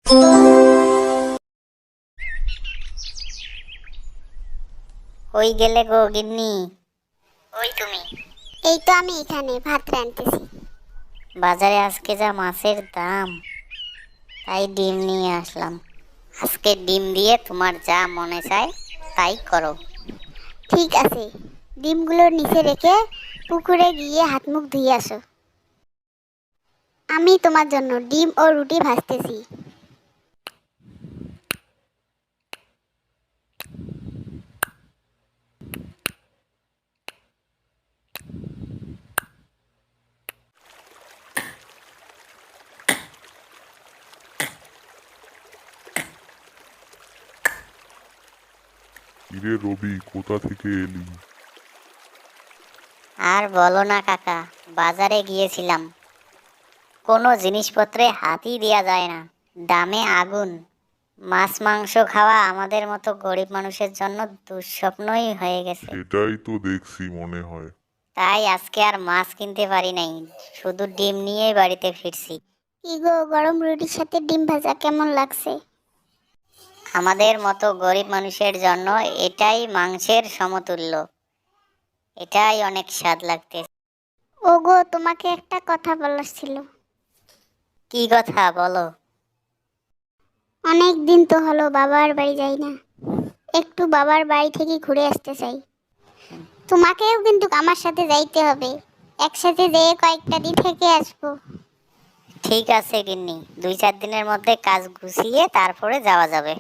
কই গেলে গো গিন্নি? ওই তুমি। এই তো আমি এখানে ভাত রাঁধতেছি। বাজারে আজকে যা মাছের দাম, তাই ডিম নিয়ে আসলাম। আজকে ডিম দিয়ে তোমার যা মনে চায় তাই করো। ঠিক আছে, ডিমগুলোর নিচে রেখে পুকুরে গিয়ে হাত মুখ ধুয়ে আসো। আমি তোমার জন্য ডিম ও রুটি ভাজতেছি। কিরে রবি, কোথা থেকে এলি? আর বলো না কাকা, বাজারে গিয়েছিলাম, কোনো জিনিসপত্রে হাতই দেওয়া যায় না, দামে আগুন। মাছ মাংস খাওয়া আমাদের মতো গরিব মানুষের জন্য দুঃস্বপ্নই হয়ে গেছে। সেটাই তো দেখছি মনে হয়। তাই আজকে আর মাছ কিনতে পারি নাই, শুধু ডিম নিয়েই বাড়িতে ফিরছি। কি গো, গরম রুটির সাথে ডিম ভাজা কেমন লাগছে? আমাদের মতো গরিব মানুষের জন্য এটাই মাংসের সমতুল্য, এটাই অনেক স্বাদ লাগতে। ওগো, তোমাকে একটা কথা বলার ছিল। কি কথা বলো? অনেক দিন তো হলো বাবার বাড়ি যাই না, একটু বাবার বাড়ি থেকে ঘুরে আসতে চাই। তোমাকেও কিন্তু আমার সাথে যাইতে হবে, একসাথে যেয়ে কয়েকটা দিন থেকে আসবো। ঠিক আছে গিন্নি, 2-4 দিনের মধ্যে কাজ গুছিয়ে তারপরে যাওয়া যাবে।